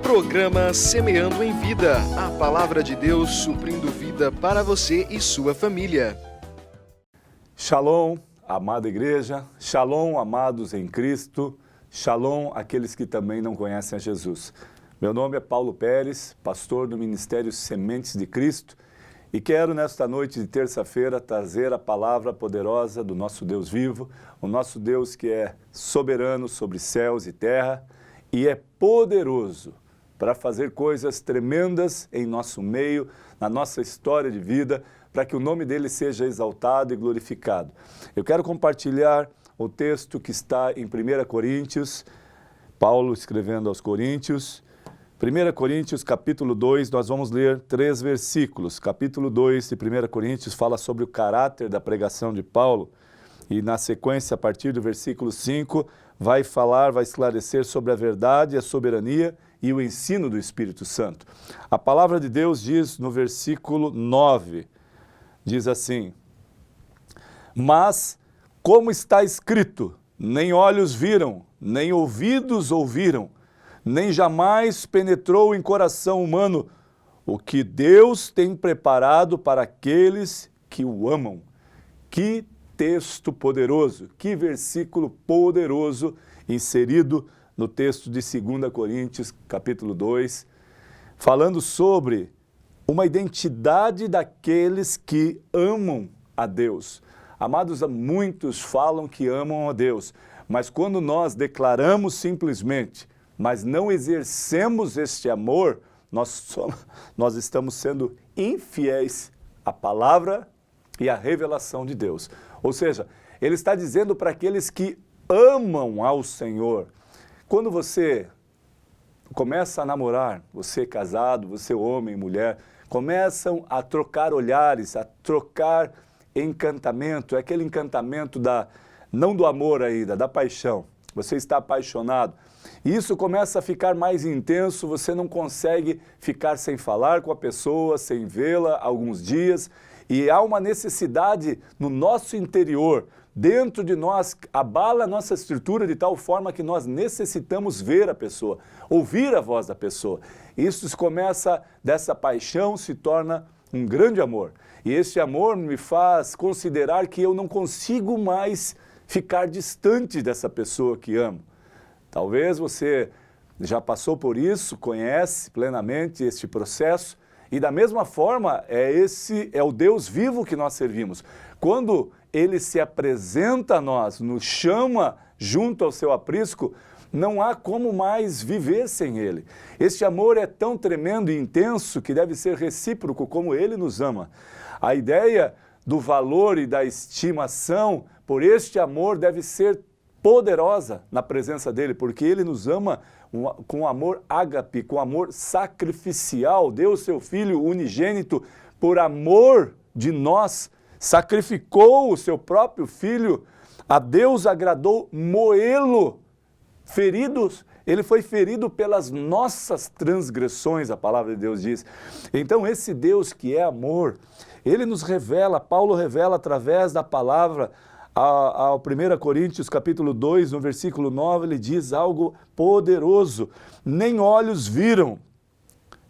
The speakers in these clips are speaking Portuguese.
Programa Semeando em Vida, a palavra de Deus suprindo vida para você e sua família. Shalom, amada igreja, shalom, amados em Cristo, shalom, aqueles que também não conhecem a Jesus. Meu nome é Paulo Pérez, pastor do Ministério Sementes de Cristo, e quero nesta noite de terça-feira trazer a palavra poderosa do nosso Deus vivo, o nosso Deus que é soberano sobre céus e terra e é poderoso para fazer coisas tremendas em nosso meio, na nossa história de vida, para que o nome dele seja exaltado e glorificado. Eu quero compartilhar o texto que está em 1 Coríntios, Paulo escrevendo aos Coríntios. 1 Coríntios, capítulo 2, nós vamos ler 3 versículos. Capítulo 2 de 1 Coríntios fala sobre o caráter da pregação de Paulo e, na sequência, a partir do versículo 5, vai esclarecer sobre a verdade, a soberania e o ensino do Espírito Santo. A palavra de Deus diz no versículo 9, diz assim: mas, como está escrito, nem olhos viram, nem ouvidos ouviram, nem jamais penetrou em coração humano o que Deus tem preparado para aqueles que o amam. Que texto poderoso, que versículo poderoso inserido no texto de 2 Coríntios, capítulo 2, falando sobre uma identidade daqueles que amam a Deus. Amados, muitos falam que amam a Deus, mas quando nós declaramos simplesmente, mas não exercemos este amor, nós estamos sendo infiéis à palavra e à revelação de Deus. Ou seja, ele está dizendo para aqueles que amam ao Senhor. Quando você começa a namorar, você casado, você homem, mulher, começam a trocar olhares, a trocar encantamento, é aquele encantamento não do amor ainda, da paixão. Você está apaixonado. E isso começa a ficar mais intenso, você não consegue ficar sem falar com a pessoa, sem vê-la alguns dias, e há uma necessidade no nosso interior, dentro de nós, abala a nossa estrutura de tal forma que nós necessitamos ver a pessoa, ouvir a voz da pessoa. Isso começa, dessa paixão se torna um grande amor. E esse amor me faz considerar que eu não consigo mais ficar distante dessa pessoa que amo. Talvez você já passou por isso, conhece plenamente este processo, e da mesma forma é o Deus vivo que nós servimos. Quando ele se apresenta a nós, nos chama junto ao seu aprisco, não há como mais viver sem ele. Este amor é tão tremendo e intenso que deve ser recíproco como ele nos ama. A ideia do valor e da estimação por este amor deve ser poderosa na presença dele, porque ele nos ama com amor ágape, com amor sacrificial. Deu seu Filho unigênito por amor de nós, sacrificou o seu próprio Filho. A Deus agradou moê-lo, feridos. Ele foi ferido pelas nossas transgressões, a palavra de Deus diz. Então esse Deus que é amor, ele nos revela, Paulo revela através da palavra, ao 1 Coríntios capítulo 2, no versículo 9, ele diz algo poderoso. Nem olhos viram.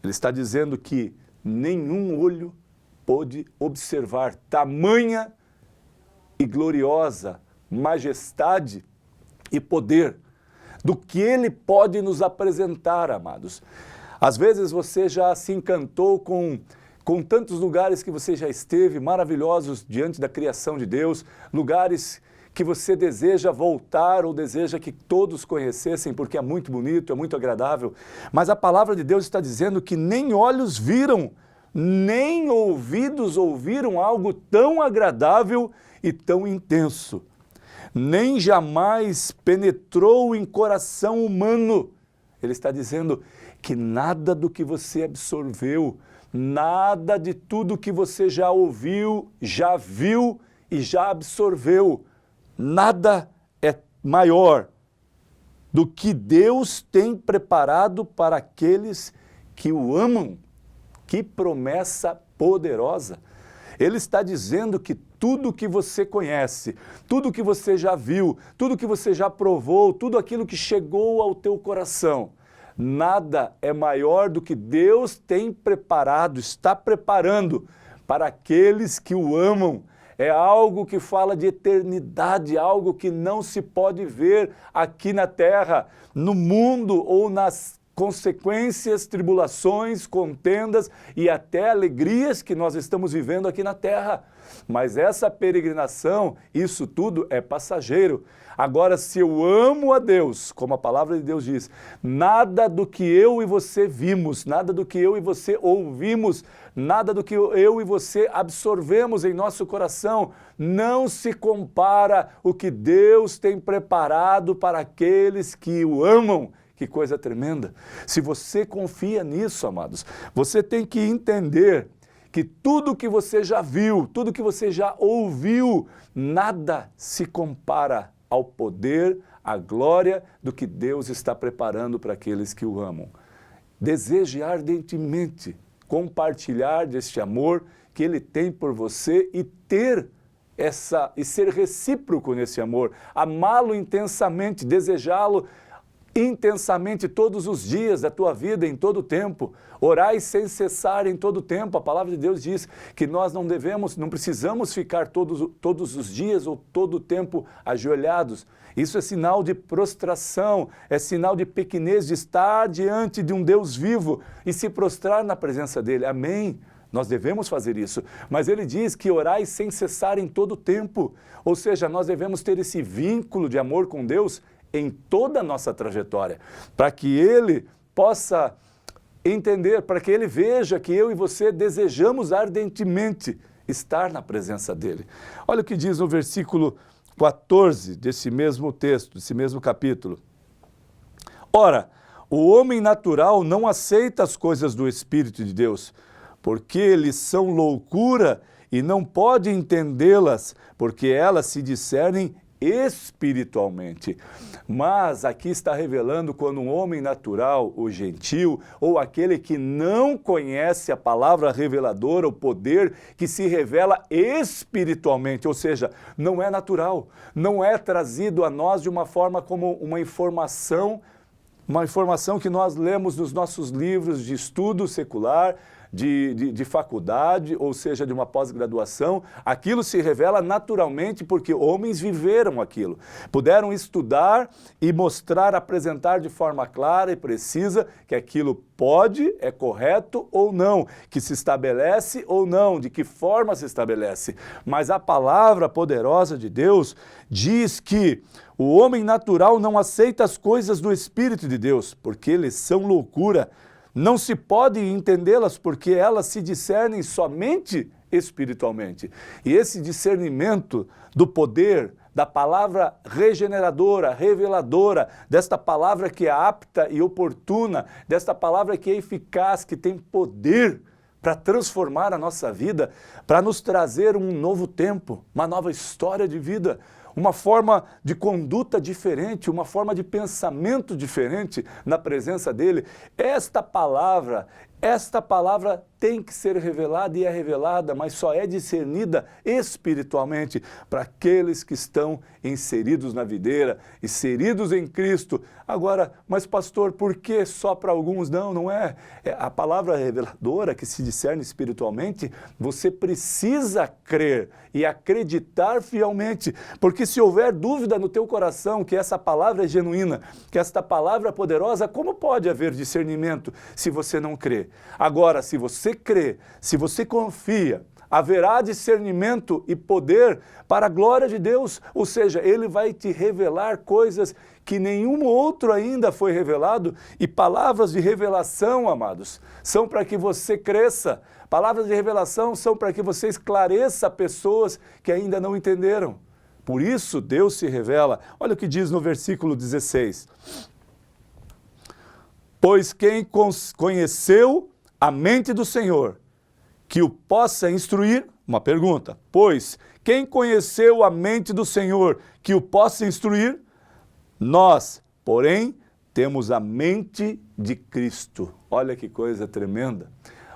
Ele está dizendo que nenhum olho pôde observar tamanha e gloriosa majestade e poder do que ele pode nos apresentar, amados. Às vezes você já se encantou com tantos lugares que você já esteve, maravilhosos diante da criação de Deus, lugares que você deseja voltar ou deseja que todos conhecessem, porque é muito bonito, é muito agradável. Mas a palavra de Deus está dizendo que nem olhos viram, nem ouvidos ouviram algo tão agradável e tão intenso. Nem jamais penetrou em coração humano. Ele está dizendo que nada do que você absorveu, nada de tudo que você já ouviu, já viu e já absorveu, nada é maior do que Deus tem preparado para aqueles que o amam. Que promessa poderosa! Ele está dizendo que tudo que você conhece, tudo que você já viu, tudo que você já provou, tudo aquilo que chegou ao teu coração, Nada é maior do que Deus tem preparado, está preparando para aqueles que o amam. É algo que fala de eternidade, algo que não se pode ver aqui na terra, no mundo ou nas consequências, tribulações, contendas e até alegrias que nós estamos vivendo aqui na terra. Mas essa peregrinação, isso tudo é passageiro. Agora, se eu amo a Deus, como a palavra de Deus diz, nada do que eu e você vimos, nada do que eu e você ouvimos, nada do que eu e você absorvemos em nosso coração, não se compara o que Deus tem preparado para aqueles que o amam. Que coisa tremenda. Se você confia nisso, amados, você tem que entender que tudo que você já viu, tudo que você já ouviu, nada se compara ao poder, à glória do que Deus está preparando para aqueles que o amam. Deseje ardentemente compartilhar deste amor que Ele tem por você e ser recíproco nesse amor, amá-lo intensamente, desejá-lo intensamente todos os dias da tua vida, em todo o tempo. Orai sem cessar em todo o tempo. A palavra de Deus diz que nós não precisamos ficar todos os dias ou todo o tempo ajoelhados. Isso é sinal de prostração, é sinal de pequenez, de estar diante de um Deus vivo e se prostrar na presença dele. Amém? Nós devemos fazer isso. Mas ele diz que orai sem cessar em todo o tempo. Ou seja, nós devemos ter esse vínculo de amor com Deus em toda a nossa trajetória, para que Ele possa entender, para que Ele veja que eu e você desejamos ardentemente estar na presença dEle. Olha o que diz no versículo 14 desse mesmo texto, desse mesmo capítulo. Ora, o homem natural não aceita as coisas do Espírito de Deus, porque eles são loucura e não pode entendê-las, porque elas se discernem espiritualmente. Mas aqui está revelando quando um homem natural, o gentil, ou aquele que não conhece a palavra reveladora, o poder que se revela espiritualmente, ou seja, não é natural, não é trazido a nós de uma forma como uma informação que nós lemos nos nossos livros de estudo secular, de faculdade, ou seja, de uma pós-graduação. Aquilo se revela naturalmente porque homens viveram aquilo, puderam estudar e mostrar, apresentar de forma clara e precisa que aquilo pode, é correto ou não, que se estabelece ou não, de que forma se estabelece. Mas a palavra poderosa de Deus diz que o homem natural não aceita as coisas do Espírito de Deus, porque eles são loucura. Não se pode entendê-las porque elas se discernem somente espiritualmente. E esse discernimento do poder, da palavra regeneradora, reveladora, desta palavra que é apta e oportuna, desta palavra que é eficaz, que tem poder para transformar a nossa vida, para nos trazer um novo tempo, uma nova história de vida, uma forma de conduta diferente, uma forma de pensamento diferente na presença dele. Esta palavra tem que ser revelada e é revelada, mas só é discernida espiritualmente para aqueles que estão inseridos na videira, inseridos em Cristo. Agora, mas pastor, por que só para alguns? Não é. É a palavra reveladora que se discerne espiritualmente, você precisa crer e acreditar fielmente, porque se houver dúvida no teu coração que essa palavra é genuína, que esta palavra é poderosa, como pode haver discernimento se você não crê? Agora, se você crê, se você confia, haverá discernimento e poder para a glória de Deus, ou seja, Ele vai te revelar coisas que nenhum outro ainda foi revelado, e palavras de revelação, amados, são para que você cresça, palavras de revelação são para que você esclareça pessoas que ainda não entenderam. Por isso Deus se revela. Olha o que diz no versículo 16. Pois quem conheceu a mente do Senhor, que o possa instruir, uma pergunta, pois quem conheceu a mente do Senhor, que o possa instruir, nós, porém, temos a mente de Cristo. Olha que coisa tremenda.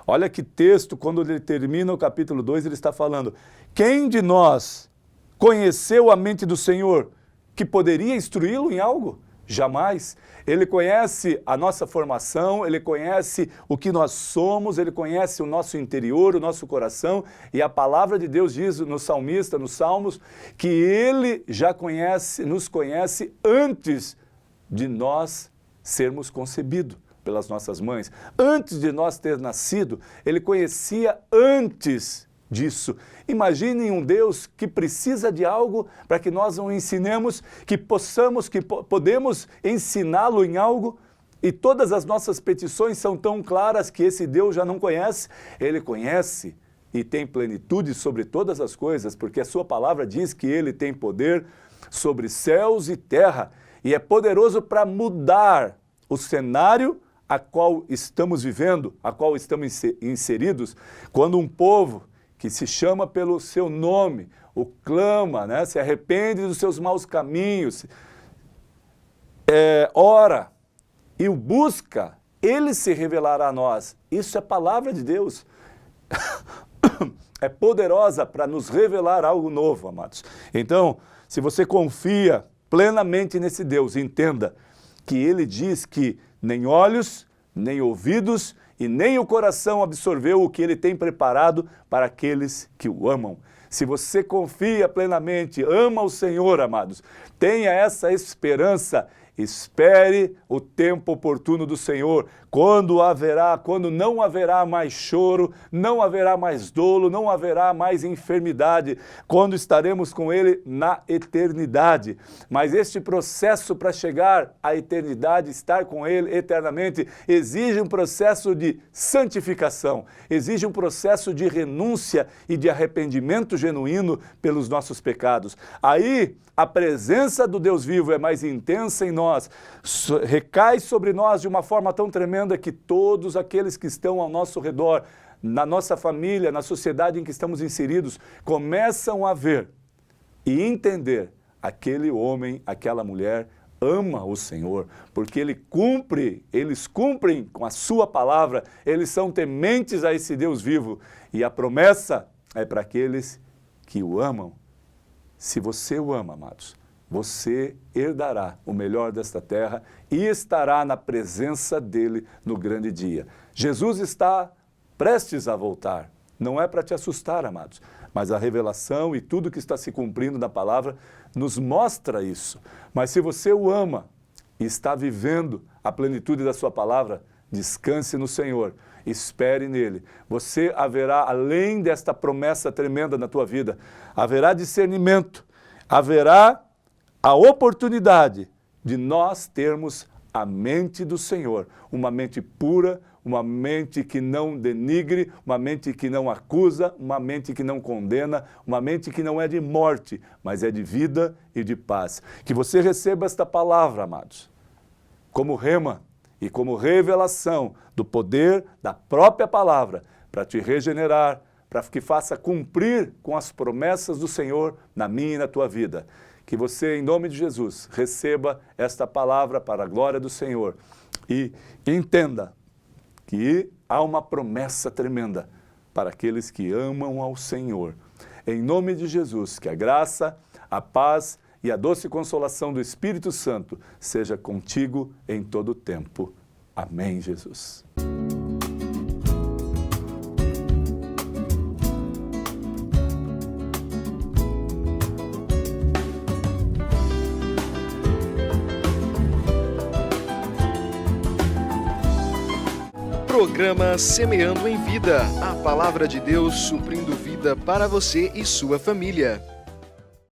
Olha que texto, quando ele termina o capítulo 2, ele está falando, quem de nós conheceu a mente do Senhor, que poderia instruí-lo em algo? Jamais. Ele conhece a nossa formação, Ele conhece o que nós somos, Ele conhece o nosso interior, o nosso coração, e a palavra de Deus diz no salmista, nos Salmos, que Ele já nos conhece antes de nós sermos concebidos pelas nossas mães. Antes de nós ter nascido, Ele conhecia antes disso. Imaginem um Deus que precisa de algo para que nós o ensinemos, que podemos ensiná-lo em algo, e todas as nossas petições são tão claras que esse Deus já não conhece. Ele conhece e tem plenitude sobre todas as coisas, porque a sua palavra diz que Ele tem poder sobre céus e terra, e é poderoso para mudar o cenário a qual estamos vivendo, a qual estamos inseridos, quando um povo que se chama pelo seu nome, o clama, né, se arrepende dos seus maus caminhos, ora e o busca, Ele se revelará a nós. Isso é palavra de Deus. É poderosa para nos revelar algo novo, amados. Então, se você confia plenamente nesse Deus, entenda que Ele diz que nem olhos, nem ouvidos e nem o coração absorveu o que Ele tem preparado para aqueles que o amam. Se você confia plenamente, ama o Senhor, amados, tenha essa esperança, espere o tempo oportuno do Senhor, quando não haverá mais choro, não haverá mais dolo, não haverá mais enfermidade, quando estaremos com Ele na eternidade. Mas este processo para chegar à eternidade, estar com Ele eternamente, exige um processo de santificação, exige um processo de renúncia e de arrependimento genuíno pelos nossos pecados. Aí, a presença do Deus vivo é mais intensa em nós, recai sobre nós de uma forma tão tremenda que todos aqueles que estão ao nosso redor, na nossa família, na sociedade em que estamos inseridos, começam a ver e entender aquele homem, aquela mulher ama o Senhor, porque eles cumprem com a sua palavra, eles são tementes a esse Deus vivo, e a promessa é para aqueles que o amam. Se você o ama, amados, você herdará o melhor desta terra e estará na presença dele no grande dia. Jesus está prestes a voltar. Não é para te assustar, amados, mas a revelação e tudo que está se cumprindo na palavra nos mostra isso. Mas se você o ama e está vivendo a plenitude da sua palavra, descanse no Senhor, espere nele. Você haverá, além desta promessa tremenda na tua vida, haverá discernimento, haverá a oportunidade de nós termos a mente do Senhor, uma mente pura, uma mente que não denigre, uma mente que não acusa, uma mente que não condena, uma mente que não é de morte, mas é de vida e de paz. Que você receba esta palavra, amados, como rema e como revelação do poder da própria palavra, para te regenerar, para que faça cumprir com as promessas do Senhor na minha e na tua vida. Que você, em nome de Jesus, receba esta palavra para a glória do Senhor e entenda que há uma promessa tremenda para aqueles que amam ao Senhor. Em nome de Jesus, que a graça, a paz e a doce consolação do Espírito Santo seja contigo em todo o tempo. Amém, Jesus. Programa Semeando em Vida, a palavra de Deus suprindo vida para você e sua família.